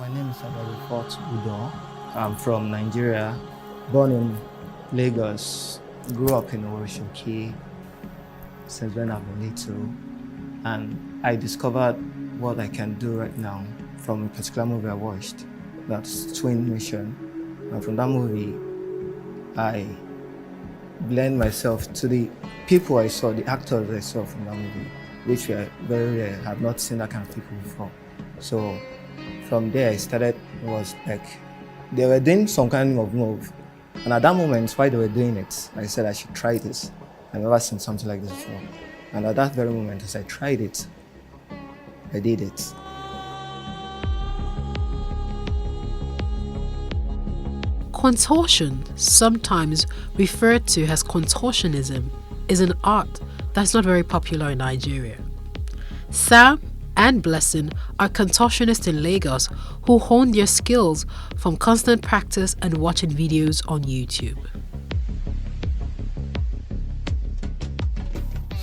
My name is Udoh. I'm from Nigeria, born in Lagos, grew up in Oroshoki since when I've been little, and I discovered what I can do right now from a particular movie I watched, that's Twin Mission. And from that movie, I blend myself to the people I saw, the actors I saw from that movie, which were very rare. I've not seen that kind of people before. So from there, I started, was like, they were doing some kind of move. And at that moment, while they were doing it, I said I should try this. I've never seen something like this before. And at that very moment, as I tried it, I did it. Contortion, sometimes referred to as contortionism, is an art that's not very popular in Nigeria. Sam and Blessing are contortionists in Lagos who hone their skills from constant practice and watching videos on YouTube.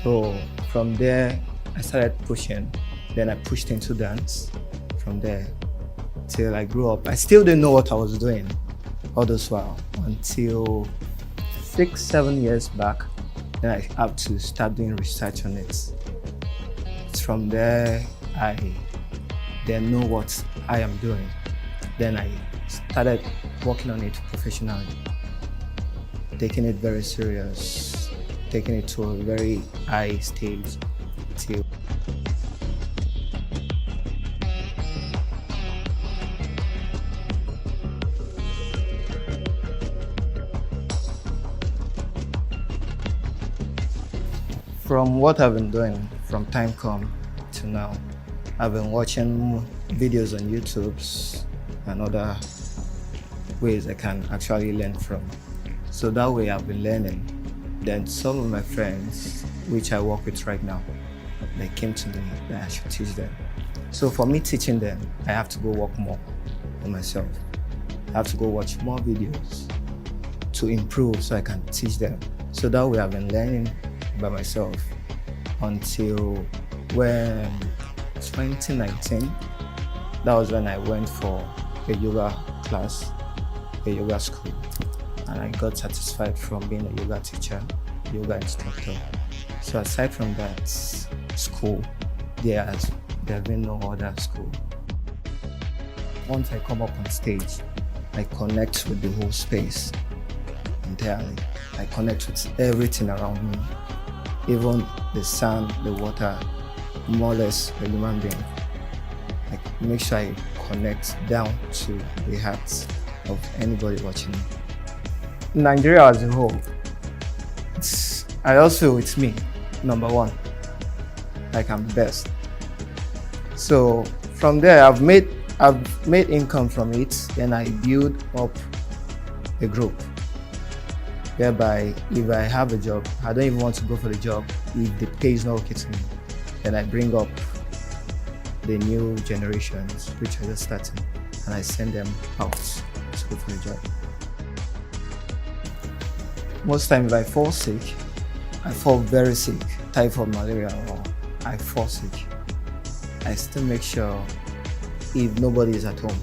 So from there, I started pushing. Then I pushed into dance from there till I grew up. I still didn't know what I was doing all this while until 6-7 years back. Then I had to start doing research on it. From there, I then know what I am doing. Then I started working on it professionally, taking it very serious, taking it to a very high stage till from what I've been doing from time come to now, I've been watching videos on YouTube and other ways I can actually learn from. So that way I've been learning. Then some of my friends, which I work with right now, they came to me that I should teach them. So for me teaching them, I have to go work more on myself. I have to go watch more videos to improve so I can teach them. So that way I've been learning by myself until when 2019, that was when I went for a yoga class, a yoga school, and I got satisfied from being a yoga teacher, yoga instructor. So aside from that school, there has been no other school. Once I come up on stage, I connect with the whole space entirely. I connect with everything around me, even the sun, the water, more or less a human being. I make sure I connect down to the hearts of anybody watching me. Nigeria as a whole, I also feel it's me, number one. Like I'm best. So from there, I've made income from it. Then I build up a group whereby if I have a job, I don't even want to go for the job if the pay is not okay to me. Then I bring up the new generations, which are just starting, and I send them out to go for the job. Most times if I fall sick, I fall very sick, typhoid, malaria, or I fall sick, I still make sure if nobody is at home,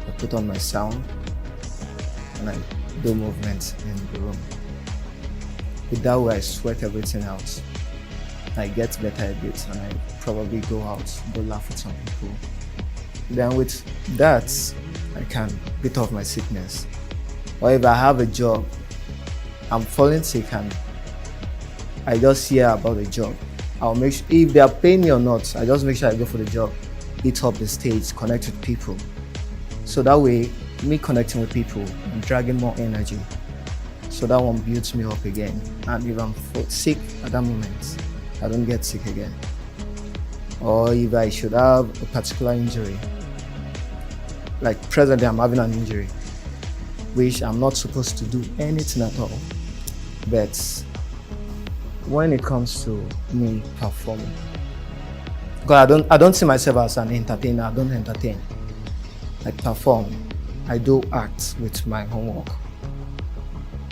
I put on my sound and I do movements in the room. With that way I sweat everything out. I get better at it and I probably go out, go laugh with some people. Then with that, I can beat off my sickness. Or if I have a job, I'm falling sick and I just hear about the job, I'll make sure, if they are paying me or not, I just make sure I go for the job, eat up the stage, connect with people. So that way, me connecting with people, I'm dragging more energy. So that one builds me up again. And if I'm sick at that moment, I don't get sick again. Or if I should have a particular injury, like presently I'm having an injury, which I'm not supposed to do anything at all. But when it comes to me performing, because I don't see myself as an entertainer, I don't entertain. I perform, I do act with my homework.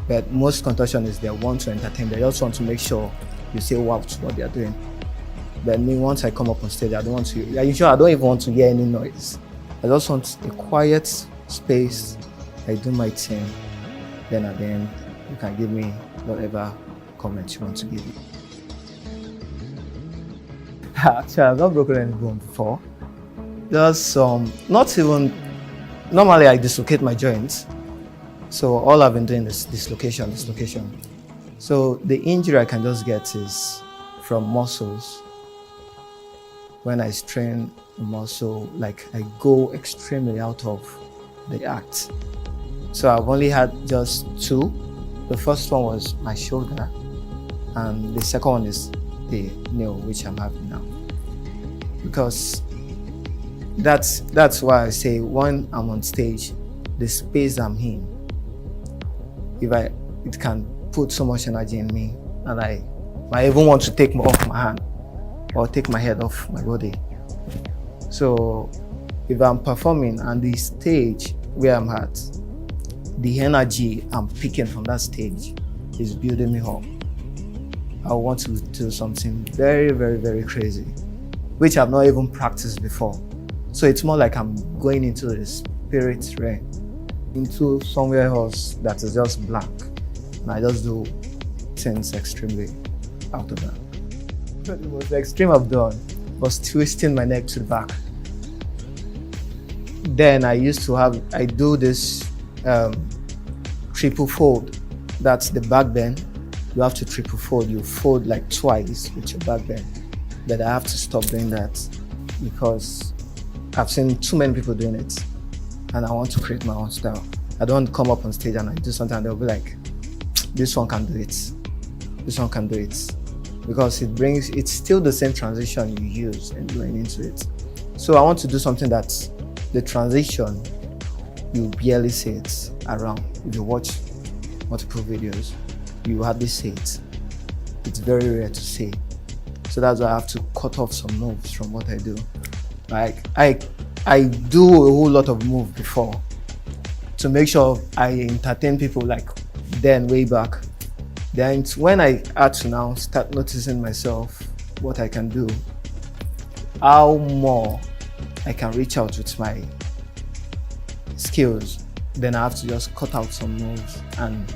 But most contortionists, they want to entertain, they just want to make sure you say wow to what they are doing. But me, once I come up on stage, I don't even want to hear any noise. I just want a quiet space. I do my thing. Then at the end, you can give me whatever comments you want to give me. Actually, I've not broken any bone before. Just not even. Normally, I dislocate my joints. So all I've been doing is dislocation. So the injury I can just get is from muscles. When I strain a muscle, like I go extremely out of the act. So I've only had just two. The first one was my shoulder, and the second one is the knee, which I'm having now. Because that's why I say when I'm on stage, the space I'm in, it can put so much energy in me, and I even want to take off my hand or take my head off my body. So if I'm performing and the stage where I'm at, the energy I'm picking from that stage is building me up, I want to do something very, very, very crazy, which I've not even practiced before. So it's more like I'm going into the spirit realm, into somewhere else that is just blank. And I just do things extremely out of that. But the most extreme I've done was twisting my neck to the back. Then I do this triple fold. That's the back bend. You have to triple fold. You fold like twice with your back bend. But I have to stop doing that because I've seen too many people doing it, and I want to create my own style. I don't want to come up on stage and I do something and they'll be like, this one can do it. This one can do it. Because it's still the same transition you use and going into it. So I want to do something that the transition, you barely see it around. If you watch multiple videos, you hardly see it. It's very rare to see. So that's why I have to cut off some moves from what I do. Like I do a whole lot of moves before to make sure I entertain people like then way back. Then when I had to now start noticing myself, what I can do, how more I can reach out with my skills, then I have to just cut out some moves and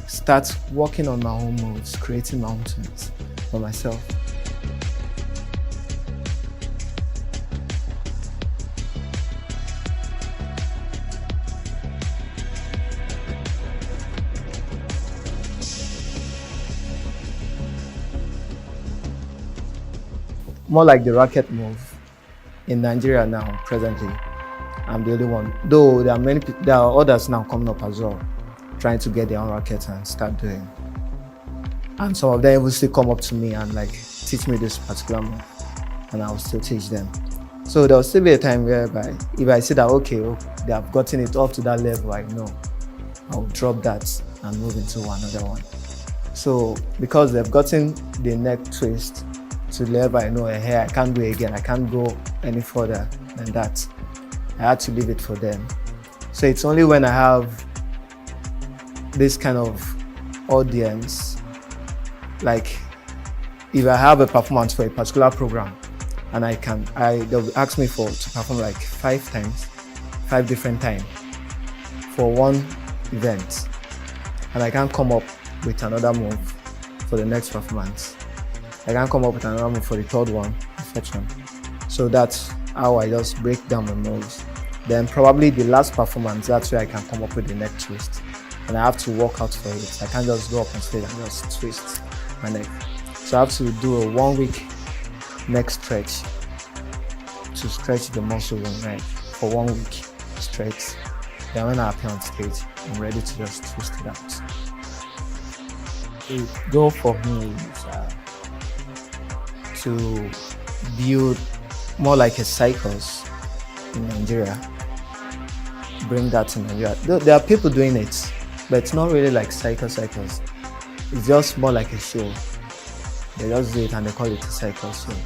start working on my own moves, creating my own things for myself. More like the racket move in Nigeria now, presently. I'm the only one. Though there are others now coming up as well, trying to get their own rackets and start doing. And some of them will still come up to me and like teach me this particular move, and I'll still teach them. So there'll still be a time whereby if I see that okay, they have gotten it up to that level, I know, I'll drop that and move into another one. So because they've gotten the neck twist to the level I know, hey, I can't go again, I can't go any further than that. I had to leave it for them. So it's only when I have this kind of audience, like if I have a performance for a particular program and they'll ask me to perform like 5 different times for one event, and I can't come up with another move for the next performance. I can't come up with another move for the third one, etc. So that's how I just break down my moves. Then probably the last performance, that's where I can come up with the neck twist. And I have to work out for it. I can't just go up on stage and just twist my neck. So I have to do a 1 week neck stretch to stretch the muscle on neck for 1 week straight. Then when I appear on stage, I'm ready to just twist it out. The goal for me is to build more like a circus in Nigeria. Bring that to Nigeria. There are people doing it, but it's not really like circus. It's just more like a show. They just do it and they call it a circus show.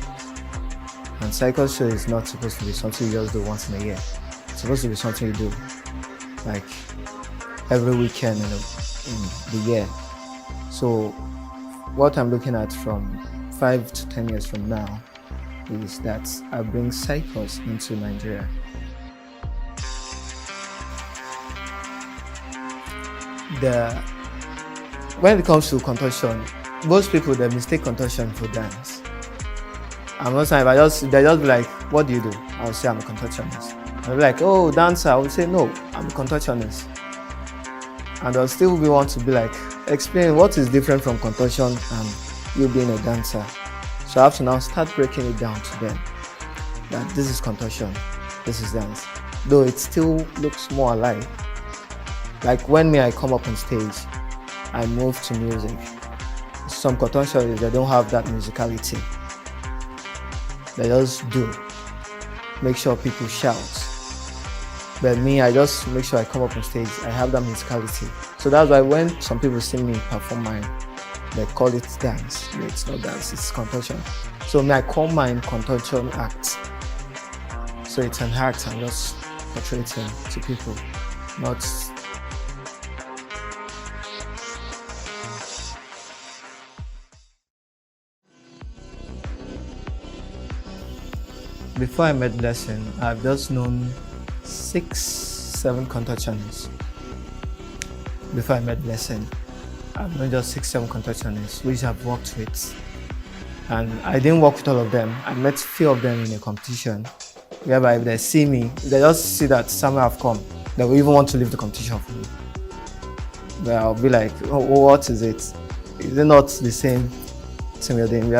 And circus show is not supposed to be something you just do once in a year. It's supposed to be something you do like every weekend in the year. So what I'm looking at from 5 to 10 years from now is that I bring circus into Nigeria. the when it comes to contortion, most people they mistake contortion for dance. And most times they just be like, what do you do? I will say I'm a contortionist. I'll be like, oh, dancer. I will say no, I'm a contortionist. And they'll still be want to be like, explain what is different from contortion and you being a dancer. So I have to now start breaking it down to them that this is contortion, this is dance. Though it still looks more alike. Like when I come up on stage, I move to music. Some contortionists, they don't have that musicality. They just do. Make sure people shout. But me, I just make sure I come up on stage, I have that musicality. So that's why when some people see me perform mine, they call it dance. No, it's not dance, it's contortion. So I call mine contortion act. So it's an act I'm just portraying to people, not. Before I met Blessing, I've just known 6-7 contortionists. Before I met Blessing, I've known just 6-7 contortionists, which I've worked with. And I didn't work with all of them. I met few of them in a competition, whereby if they see me, if they just see that somewhere I've come, they will even want to leave the competition for me. But I'll be like, oh, what is it? Is it not the same thing we're doing?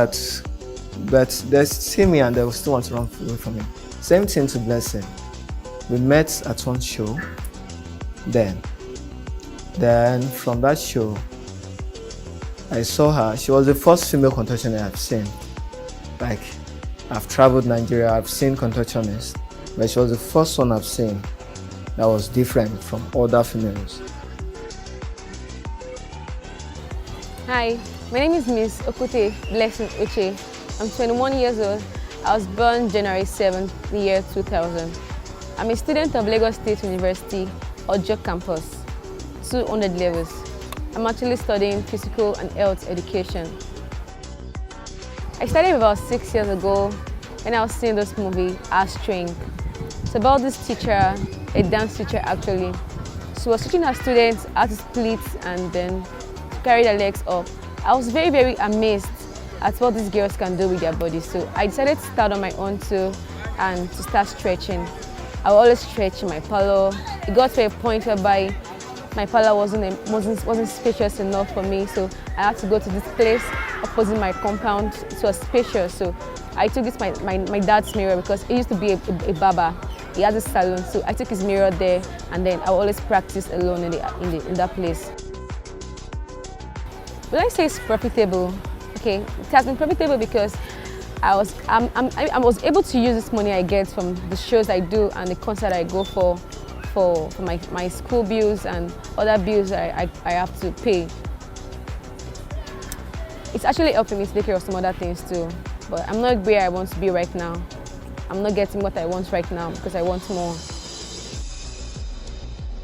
But they see me and they will still want to run away from me. Same thing to Blessing. We met at one show. Then from that show, I saw her. She was the first female contortionist I've seen. Like, I've traveled Nigeria, I've seen contortionists, but she was the first one I've seen that was different from other females. Hi, my name is Miss Okute Blessing Uche. I'm 21 years old. I was born January 7th, the year 2000. I'm a student of Lagos State University, Udoh campus, 200 levels. I'm actually studying physical and health education. I started about 6 years ago when I was seeing this movie, As Trained. It's about this teacher, a dance teacher actually. She was teaching her students how to split and then carry their legs up. I was very, very amazed at what these girls can do with their bodies. So I decided to start on my own too and to start stretching. I would always stretch in my parlor. It got to a point whereby my parlor wasn't spacious enough for me, so I had to go to this place opposite my compound. It was spacious, so I took this my dad's mirror because he used to be a barber. He had a salon, so I took his mirror there, and then I would always practice alone in that place. Will I say it's profitable? Okay, it has been profitable because I was able to use this money I get from the shows I do and the concert I go for my school bills and other bills I have to pay. It's actually helping me to take care of some other things too, but I'm not where I want to be right now. I'm not getting what I want right now because I want more.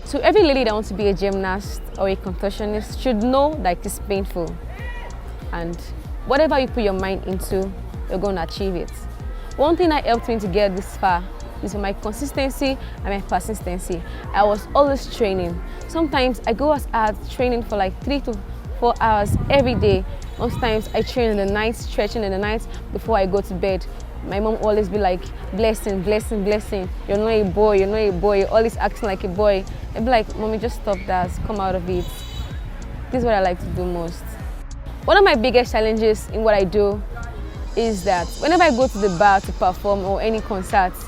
So every lady that wants to be a gymnast or a contortionist should know that it is painful, and whatever you put your mind into, you're going to achieve it. One thing that helped me to get this far is my consistency and my persistency. I was always training. Sometimes I go as hard training for like 3 to 4 hours every day. Most times I train in the night, stretching in the night before I go to bed. My mom always be like, blessing, blessing, blessing. You're not a boy, you're not a boy, you're always acting like a boy. I'd be like, mommy, just stop that, come out of it. This is what I like to do most. One of my biggest challenges in what I do is that whenever I go to the bar to perform or any concerts,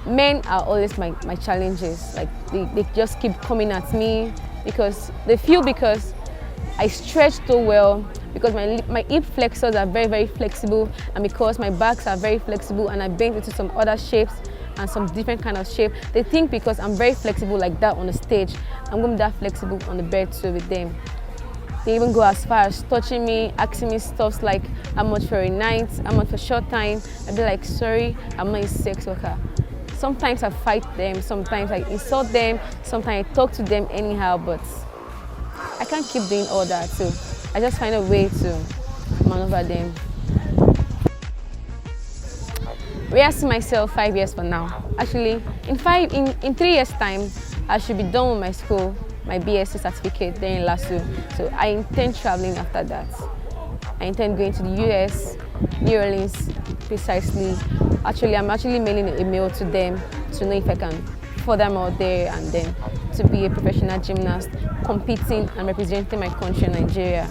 men are always my challenges. Like they just keep coming at me because they feel because I stretch so well, because my hip flexors are very, very flexible, and because my backs are very flexible and I bend into some other shapes and some different kind of shape, they think because I'm very flexible like that on the stage, I'm going to be that flexible on the bed too with them. They even go as far as touching me, asking me stuff like how much for a night, how much for a short time. I'd be like, sorry, I'm not a sex worker. Sometimes I fight them, sometimes I insult them, sometimes I talk to them anyhow, but I can't keep doing all that too. I just find a way to maneuver them. Where I see myself 5 years from now. Actually, in 3 years' time, I should be done with my school, my BSc certificate there in LASU. So I intend traveling after that. I intend going to the US, New Orleans, precisely. Actually, I'm actually mailing a mail to them to know if I can furthermore there, and then to be a professional gymnast, competing and representing my country, Nigeria.